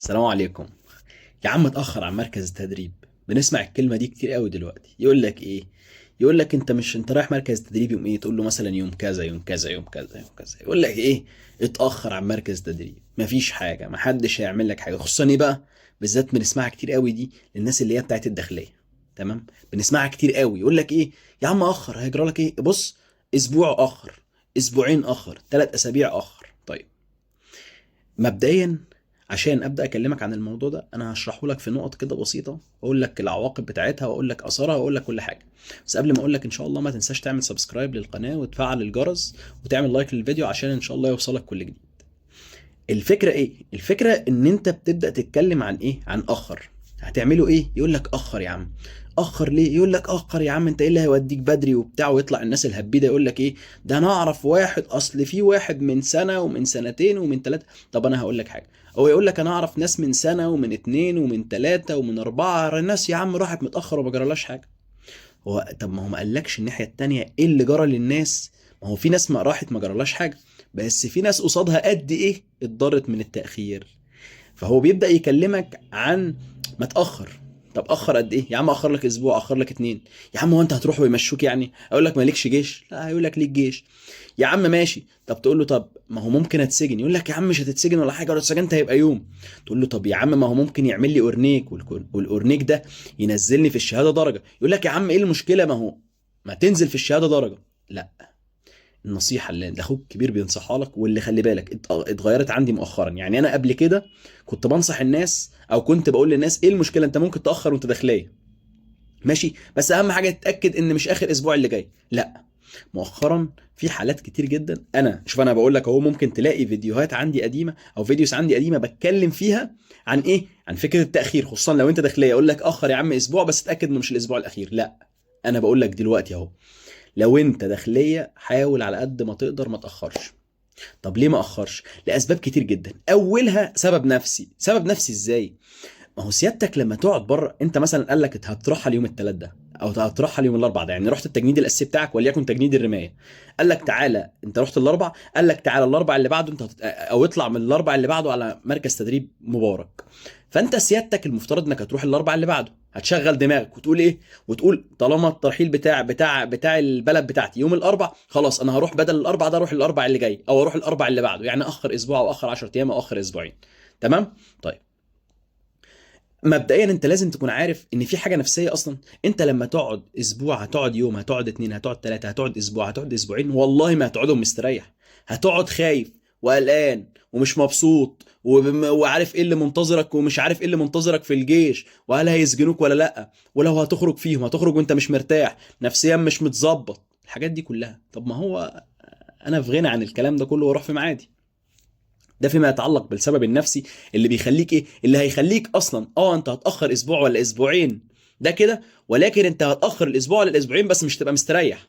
السلام عليكم. يا عم اتأخر عن مركز التدريب. بنسمع الكلمة دي كتير قوي دلوقتي. يقول لك ايه؟ يقول لك انت مش انت رايح مركز تدريب يوم ايه؟ تقول له مثلا يوم كذا يوم كذا يوم كذا يوم كذا. يقول لك ايه؟ اتأخر عن مركز تدريب. مفيش حاجة، محدش هيعمل لك حاجة. خصوصا ايه بقى؟ بالذات بنسمعها كتير قوي دي للناس اللي هي بتاعت الداخلية. تمام؟ بنسمعها كتير قوي. يقول لك ايه؟ يا عم اخر، هيجرى لك ايه؟ بص، اسبوع اخر، اسبوعين اخر، 3 اسابيع اخر. طيب، مبدئيا عشان ابدا اكلمك عن الموضوع ده انا هشرحه لك في نقط كده بسيطه، واقول لك العواقب بتاعتها، واقول لك اثارها، واقول لك كل حاجه. بس قبل ما اقول لك ان شاء الله ما تنساش تعمل سبسكرايب للقناه وتفعل الجرس وتعمل لايك للفيديو عشان ان شاء الله يوصلك كل جديد. الفكره ايه؟ الفكره ان انت بتبدا تتكلم عن ايه؟ عن اخر. هتعملوا ايه؟ يقول لك اخر يا عم. اخر ليه؟ يقول لك اخر يا عم، انت ايه اللي هيوديك بدري وبتاع؟ ويطلع الناس الهبيده يقول لك ايه؟ ده انا اعرف واحد، اصل في واحد من سنه ومن سنتين ومن 3. طب انا هقول لك حاجه. هو يقول لك انا اعرف ناس من سنه ومن 2 ومن 3 ومن 4، الناس يا عم راحت متاخر وما جرالهاش حاجه. هو طب ما هو ما قالكش الناحيه التانيه ايه اللي جرى للناس؟ ما هو في ناس ما راحت ما جرالهاش حاجه، بس في ناس قصادها قد ايه اتضرت من التاخير. فهو بيبدا يكلمك عن ما تاخر. طب اخر قد ايه يا عم؟ اخر لك اسبوع، اخر لك 2. يا عم هو انت هتروح ويمشوك يعني؟ اقول لك مالكش جيش؟ لا، هيقول لك ليك جيش. يا عم ماشي. طب تقول له طب ما هو ممكن اتسجن؟ يقول لك يا عم مش هتتسجن ولا حاجه، لو اتسجنت هيبقى يوم. تقول له طب يا عم ما هو ممكن يعمل لي اورنيك، والاورنيك ده ينزلني في الشهاده درجه. يقول لك يا عم ايه المشكله؟ ما هو ما تنزل في الشهاده درجه. لا، النصيحه اللي اخوك الكبير بينصحها لك، واللي خلي بالك اتغيرت عندي مؤخرا. يعني انا قبل كده كنت بنصح الناس او كنت بقول للناس ايه المشكله؟ انت ممكن تاخر وانت داخليه، ماشي، بس اهم حاجه تتاكد ان مش اخر اسبوع اللي جاي. لا، مؤخرا في حالات كتير جدا. انا شوف، انا بقول لك اهو، ممكن تلاقي فيديوهات عندي قديمه او فيديوز عندي قديمه بتكلم فيها عن ايه؟ عن فكره التاخير. خصوصا لو انت داخليه اقول لك اخر يا عم اسبوع، بس اتاكد انه مش الاسبوع الاخير. لا، انا بقول لك دلوقتي اهو، لو انت داخليه حاول على قد ما تقدر ما تاخرش. طب ليه ما اخرش؟ لاسباب كتير جدا. اولها سبب نفسي. سبب نفسي ازاي؟ ما هو سيادتك لما تقعد بره، انت مثلا قال لك هتروحها اليوم الثلاث ده او هتروحها اليوم الاربع ده، يعني رحت التجنيد الاساسي بتاعك وليكن تجنيد الرمايه. قال لك تعالى، انت رحت الاربع، قال لك تعالى الاربع اللي بعده انت او اطلع من الاربع اللي بعده على مركز تدريب مبارك. فانت سيادتك المفترض انك هتروح الاربع اللي بعده، هتشغل دماغك وتقول ايه؟ وتقول طالما الترحيل بتاع البلد بتاعتي يوم الاربع، خلاص انا هروح بدل الاربع ده اروح الاربع اللي جاي، او اروح الاربع اللي بعده، يعني اخر اسبوع او اخر 10 ايام او اخر اسبوعين. تمام؟ طيب، مبدئيا انت لازم تكون عارف ان في حاجه نفسيه اصلا. انت لما تقعد اسبوع، هتقعد يوم، هتقعد 2، هتقعد 3، هتقعد اسبوع، هتقعد اسبوعين، والله ما هتقعدهم مستريح. هتقعد خايف وقلقان ومش مبسوط وعارف ايه اللي منتظرك ومش عارف ايه اللي منتظرك في الجيش، وهل هيسجنوك ولا لا، ولو هتخرج فيهم هتخرج وانت مش مرتاح نفسيا، مش متظبط، الحاجات دي كلها. طب ما هو انا في غنى عن الكلام ده كله واروح في معادي. ده فيما يتعلق بالسبب النفسي اللي بيخليك ايه؟ اللي هيخليك اصلا انت هتاخر اسبوع ولا اسبوعين، ده كده. ولكن انت هتاخر الاسبوع ولا الاسبوعين بس مش تبقى مستريح.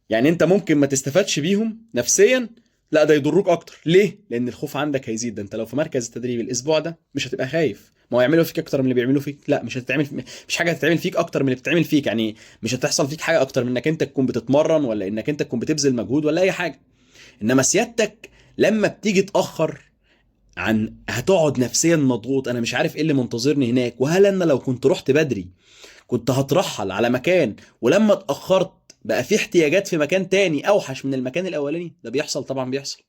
يعني انت ممكن ما تستفادش بيهم نفسيا، لا ده يضروك اكتر. ليه؟ لان الخوف عندك هيزيد. ده انت لو في مركز التدريب الاسبوع ده مش هتبقى خايف. ما هو يعملوا فيك اكتر من اللي بيعملوا فيك؟ لا، مش هتتعمل مش حاجه هتتعمل فيك اكتر من اللي بتتعمل فيك. يعني مش هتحصل فيك حاجه اكتر من انك انت تكون بتتمرن، ولا انك انت تكون بتبذل مجهود، ولا اي حاجه. انما سيادتك لما بتيجي تاخر، عن هتقعد نفسيا مضغوط، انا مش عارف ايه اللي منتظرني هناك، وهل انا لو كنت رحت بدري كنت هترحل على مكان، ولما اتاخرت بقى في احتياجات في مكان تاني اوحش من المكان الاولاني. ده بيحصل طبعا، بيحصل.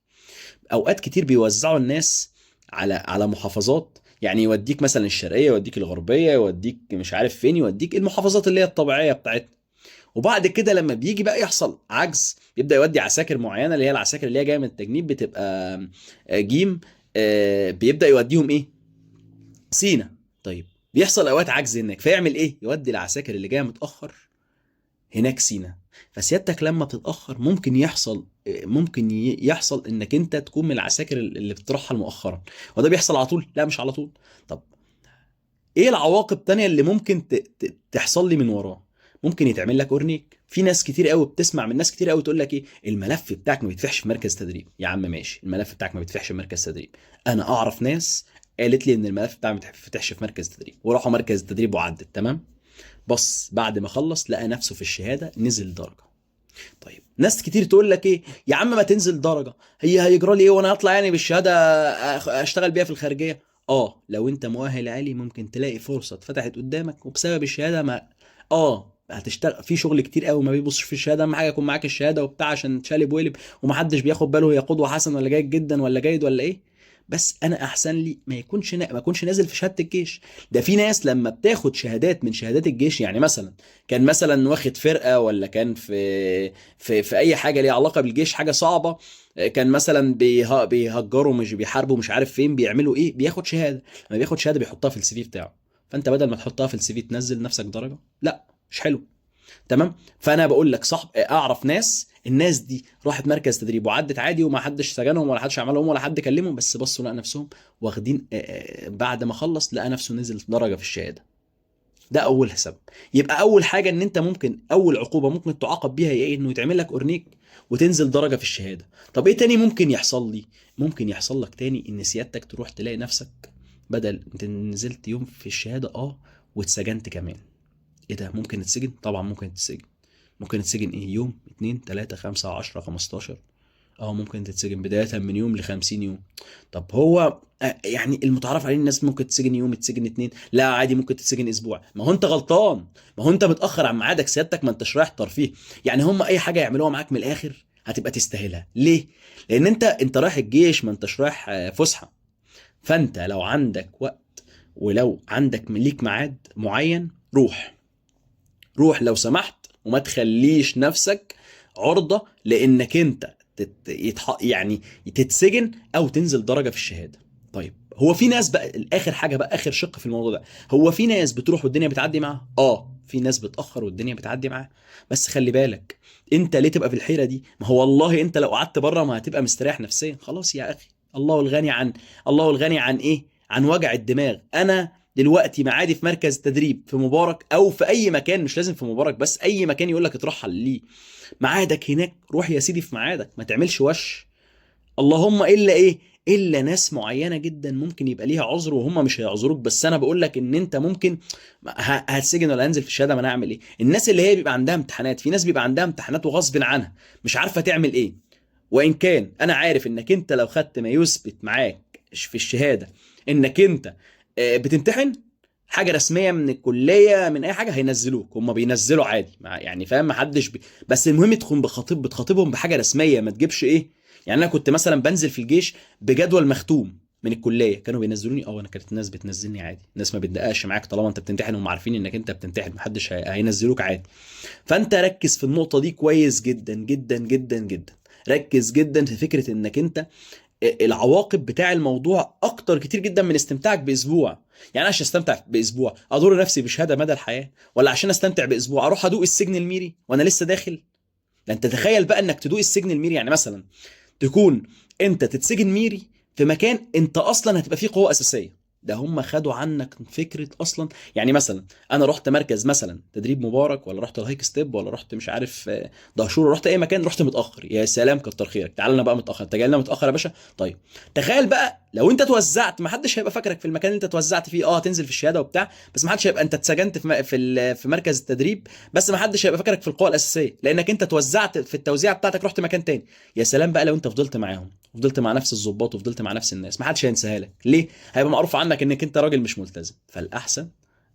اوقات كتير بيوزعوا الناس على محافظات، يعني يوديك مثلا الشرقيه، يوديك الغربيه، يوديك مش عارف فين، يوديك المحافظات اللي هي الطبيعيه بتاعتنا. وبعد كده لما بيجي بقى يحصل عجز، يبدا يودي عساكر معينه، اللي هي العساكر اللي هي جايه من التجنيد، بتبقى جيم، بيبدا يوديهم ايه؟ سينا. طيب، بيحصل اوقات عجز هناك، فيعمل ايه؟ يودي العساكر اللي جايه متاخر هناك سينا. فسيادتك لما تتاخر ممكن يحصل انك انت تكون من العساكر اللي بترحل مؤخرا. وده بيحصل على طول؟ لا، مش على طول. طب ايه العواقب التانية اللي ممكن تحصل لي من وراه؟ ممكن يتعمل لك اورنيك. في ناس كتير قوي بتسمع من ناس كتير قوي تقول لك ايه؟ الملف بتاعك ما بيتفتحش في مركز تدريب. يا عم ماشي، الملف بتاعك ما بيتفتحش في مركز تدريب. انا اعرف ناس قالت لي ان الملف بتاعها ما بيتفتحش في مركز تدريب، وراحوا مركز التدريب وعدت تمام. بص، بعد ما خلص لقى نفسه في الشهاده نزل درجه. طيب، ناس كتير تقول لك ايه؟ يا عم ما تنزل درجه، هي هيجرى لي ايه وانا هطلع يعني بالشهاده اشتغل بيها في الخارجيه؟ لو انت مؤهل عالي ممكن تلاقي فرصه اتفتحت قدامك، وبسبب الشهاده ما هتشتغل في شغل كتير قوي ما بيبصش في الشهاده، اهم حاجه يكون معاك الشهاده وبتاع عشان تشالب ويلب، ومحدش بياخد باله هي قدوه حسن ولا جيد جدا ولا جيد ولا ايه. بس انا احسن لي ما يكونش نازل في شهاده الجيش. ده في ناس لما بتاخد شهادات من شهادات الجيش، يعني مثلا كان مثلا واخد فرقه، ولا كان في اي حاجه ليها علاقه بالجيش، حاجه صعبه، كان مثلا بيهجروا، مش بيحاربوا، مش عارف فين بيعملوا ايه، بياخد شهاده. لما بياخد شهاده بيحطها في السي في بتاعه. فانت بدل ما تحطها في السي في تنزل نفسك درجه، لا مش حلو. تمام. فانا بقول لك صح، اعرف ناس، الناس دي راحت مركز تدريب وعدت عادي، وما حدش سجنهم ولا حدش عملهم ولا حد كلمهم، بس بصوا لقى نفسهم واخدين بعد ما خلص لقى نفسه نزل درجه في الشهاده. ده اول سبب. يبقى اول حاجه ان انت ممكن، اول عقوبه ممكن تعاقب بيها ايه؟ انه يتعمل لك اورنيك وتنزل درجه في الشهاده. طب ايه تاني ممكن يحصل لي؟ ممكن يحصل لك تاني ان سيادتك تروح تلاقي نفسك بدل انت نزلت يوم في الشهاده واتسجنت كمان. ايه ده؟ ممكن تتسجن؟ طبعا ممكن تتسجن. ممكن تتسجن ايه؟ يوم، اتنين، تلاتة، خمسة، 10، 15. ممكن تتسجن بداية من يوم ل50 يوم. طب هو يعني المتعارف عليه الناس ممكن تتسجن يوم، تتسجن اتنين، لا عادي ممكن تتسجن اسبوع. ما هو انت غلطان، ما هو انت متأخر عن ميعادك سيادتك، ما انتش رايح ترفيه. يعني هم اي حاجة يعملوها معاك من الاخر هتبقى تستاهلها. ليه؟ لان انت رايح الجيش، ما انتش رايح فسحة. فانت لو عندك وقت، ولو عندك ليك ميعاد معين، روح لو سمحت، وما تخليش نفسك عرضة لانك انت يعني تتسجن او تنزل درجة في الشهادة. طيب هو في ناس بقى، اخر حاجة بقى، اخر شق في الموضوع ده، هو في ناس بتروح والدنيا بتعدي معاها. في ناس بتأخر والدنيا بتعدي معاها. بس خلي بالك، انت ليه تبقى في الحيرة دي؟ ما هو والله انت لو قعدت بره ما هتبقى مستريح نفسيا. خلاص يا اخي، الله الغني عن الله الغني عن ايه؟ عن وجع الدماغ. انا دلوقتي معادي في مركز تدريب في مبارك او في اي مكان، مش لازم في مبارك بس، اي مكان يقول لك اترحل ليه. ميعادك هناك، روح يا سيدي في ميعادك، ما تعملش وش. اللهم الا ايه؟ الا ناس معينه جدا ممكن يبقى ليها عذر وهم مش هيعذروك. بس انا بقول لك ان انت ممكن هتسجن ولا هنزل في الشهاده، ما انا اعمل ايه؟ الناس اللي هي بيبقى عندها امتحانات، في ناس بيبقى عندها امتحانات وغصب عنها مش عارفه تعمل ايه. وان كان انا عارف انك انت لو خدت ما يثبت معاك في الشهاده انك انت بتمتحن حاجه رسميه من الكليه من اي حاجه، هينزلوك. هم بينزلوا عادي يعني فاهم، محدش بس المهم تكون بتخاطبهم بحاجه رسميه، ما تجيبش ايه. يعني انا كنت مثلا بنزل في الجيش بجدول مختوم من الكليه، كانوا بينزلوني. انا كانت الناس بتنزلني عادي، الناس ما بتدققش معاك طالما انت بتمتحن، هم عارفين انك انت بتمتحن، محدش هينزلوك عادي. فانت ركز في النقطه دي كويس جدا جدا جدا جدا. ركز جدا في فكره انك انت العواقب بتاع الموضوع اكتر كتير جدا من استمتاعك باسبوع. يعني انا عشان استمتع باسبوع اضر نفسي بشهاده مدى الحياه، ولا عشان استمتع باسبوع اروح ادوق السجن الميري وانا لسه داخل؟ ده انت تخيل بقى انك تدوق السجن الميري، يعني مثلا تكون انت تتسجن ميري في مكان انت اصلا هتبقى فيه قوه اساسيه. ده هم خدوا عنك فكره اصلا. يعني مثلا انا رحت مركز مثلا تدريب مبارك، ولا رحت الهايك ستيب، ولا رحت مش عارف دهشور، رحت اي مكان، رحت متاخر. يا سلام كتر خيرك، تعال لنا بقى متاخر، انت جاي لنا متاخر يا باشا. طيب تخيل بقى لو انت توزعت، ما حدش هيبقى فاكرك في المكان اللي انت توزعت فيه. هتنزل في الشهاده وبتاع، بس ما حدش هيبقى انت اتسجنت في مركز التدريب، بس ما حدش هيبقى فاكرك في القوى الاساسيه لانك انت توزعت في التوزيعه بتاعتك، رحت مكان تاني. يا سلام بقى لو انت فضلت معاهم، وفضلت مع نفس الضباط، وفضلت مع نفس الناس، ما حدش هينساها لك. ليه؟ هيبقى معروف عنك انك انت راجل مش ملتزم. فالاحسن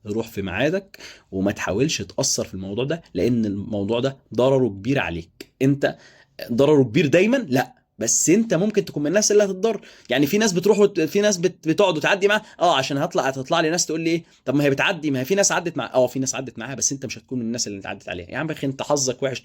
روح في ميعادك، وما تحاولش تأثر في الموضوع ده، لان الموضوع ده ضرره كبير عليك انت. ضرره كبير دايما، لا بس انت ممكن تكون من الناس اللي هتتضر. يعني في ناس بتروح في ناس بتقعد وتعدي معاها عشان هتطلع لي ناس تقول لي ايه؟ طب ما هي بتعدي، ما هي في ناس عدت مع في ناس عدت معاها، بس انت مش هتكون من الناس اللي انت عدت عليها. يا عم اخي انت حظك وحش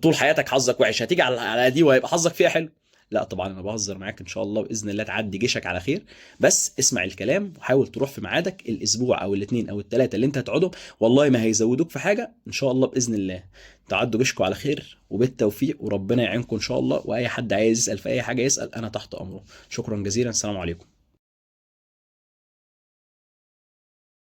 طول حياتك حظك وحش، هتيجي على دي وهيبقى حظك فيها حلو. لا طبعا انا بهزر معاك، ان شاء الله باذن الله تعدي جيشك على خير. بس اسمع الكلام وحاول تروح في ميعادك. الاسبوع او الاثنين او الثلاثه اللي انت هتقعدهم والله ما هيزودوك في حاجه، ان شاء الله باذن الله تعدوا جيشكم على خير وبالتوفيق، وربنا يعينكم ان شاء الله. واي حد عايز يسال في اي حاجه يسال، انا تحت امره. شكرا جزيلا، السلام عليكم.